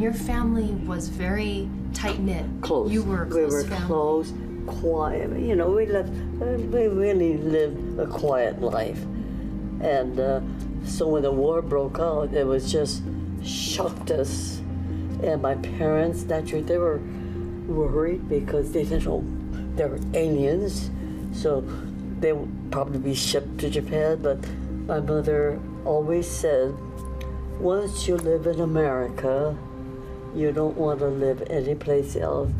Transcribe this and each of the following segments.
your family was very tight-knit. Close. You were a close family. Close, quiet. You know, we really lived a quiet life. And so when the war broke out, it was just shocked us. And my parents, naturally, they were worried because they didn't know they were aliens. So they would probably be shipped to Japan. But my mother always said, once you live in America, you don't want to live anyplace else.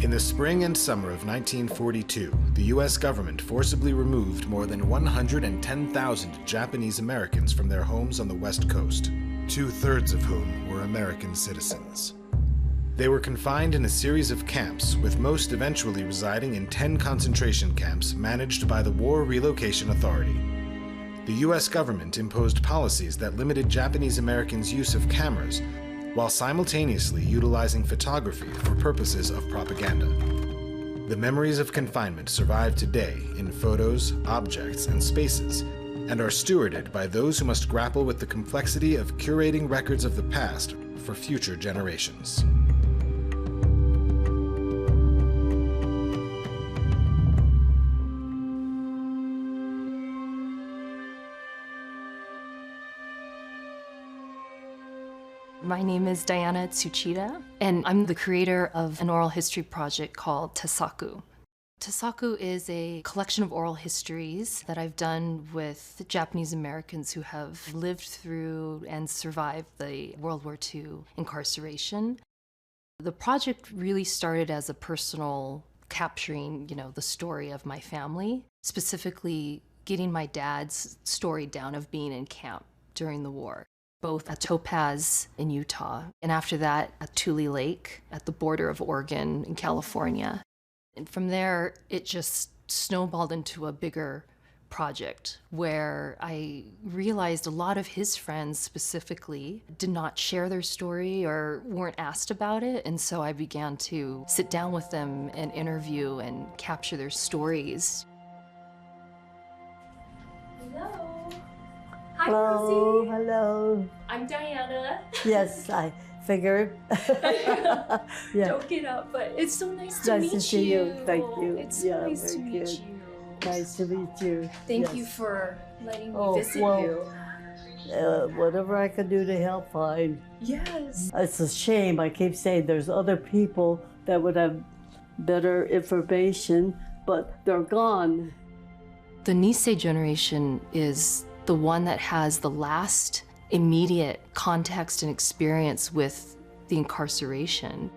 In the spring and summer of 1942, the U.S. government forcibly removed more than 110,000 Japanese Americans from their homes on the West Coast, 2/3 of whom were American citizens. They were confined in a series of camps, with most eventually residing in 10 concentration camps managed by the War Relocation Authority. The U.S. government imposed policies that limited Japanese Americans' use of cameras, while simultaneously utilizing photography for purposes of propaganda. The memories of confinement survive today in photos, objects, and spaces, and are stewarded by those who must grapple with the complexity of curating records of the past for future generations. My name is Diana Tsuchida, and I'm the creator of an oral history project called Tasaku. Tasaku is a collection of oral histories that I've done with Japanese Americans who have lived through and survived the World War II incarceration. The project really started as a personal capturing, the story of my family, specifically getting my dad's story down of being in camp during the war, both at Topaz in Utah, and after that at Tule Lake at the border of Oregon and California. And from there, it just snowballed into a bigger project where I realized a lot of his friends specifically did not share their story or weren't asked about it. And so I began to sit down with them and interview and capture their stories. Hello. Hi, Hello, Rosie. hello. I'm Diana. Yes, I figured. Yeah. Don't get up, but it's so nice to Nice to meet see you. Thank you. It's so Yeah, nice to very meet good. you. Nice to meet you. Thank Yes. you for letting me Oh, visit well, you. Whatever I can do to help, fine. Yes. It's a shame. I keep saying there's other people that would have better information, but they're gone. The Nisei generation is the one that has the last immediate context and experience with the incarceration.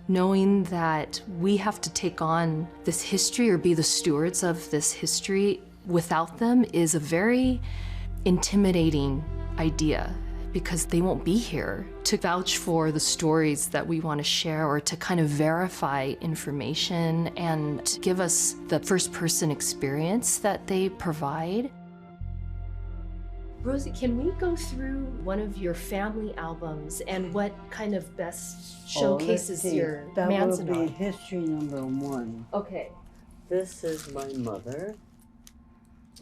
Knowing that we have to take on this history or be the stewards of this history without them is a very intimidating idea, because they won't be here to vouch for the stories that we want to share or to kind of verify information and give us the first-person experience that they provide. Rosie, can we go through one of your family albums and what kind of best showcases your That will Manzanar? be history number 1. Okay. This is my mother,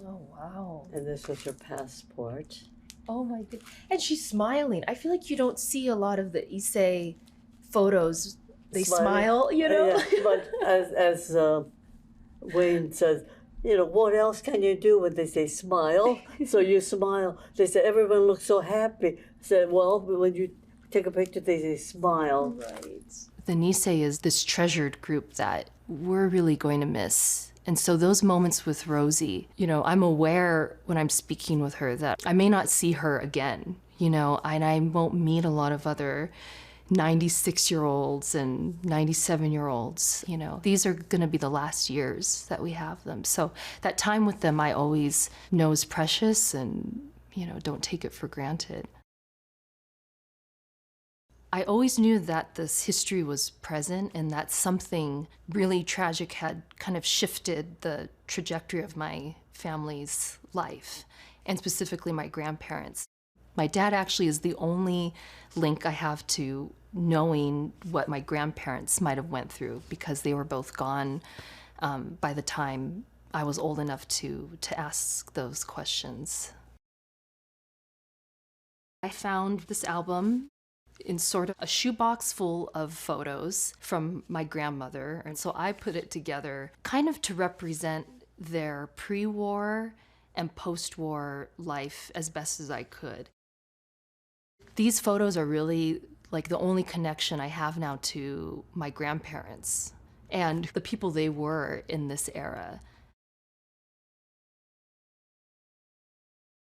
Oh, wow. and this was her passport. Oh my god. And she's smiling. I feel like you don't see a lot of the Issei photos. They smile, Yeah, but as Wayne says, what else can you do when they say smile? So you smile. They say everyone looks so happy. I said, well, when you take a picture, they say smile. Right. The Nisei is this treasured group that we're really going to miss. And so those moments with Rosie, I'm aware when I'm speaking with her that I may not see her again, and I won't meet a lot of other 96-year-olds and 97-year-olds. These are going to be the last years that we have them. So that time with them I always know is precious and, don't take it for granted. I always knew that this history was present and that something really tragic had kind of shifted the trajectory of my family's life, and specifically my grandparents. My dad actually is the only link I have to knowing what my grandparents might have went through, because they were both gone by the time I was old enough to ask those questions. I found this album in sort of a shoebox full of photos from my grandmother, and so I put it together kind of to represent their pre-war and post-war life as best as I could. These photos are really like the only connection I have now to my grandparents and the people they were in this era.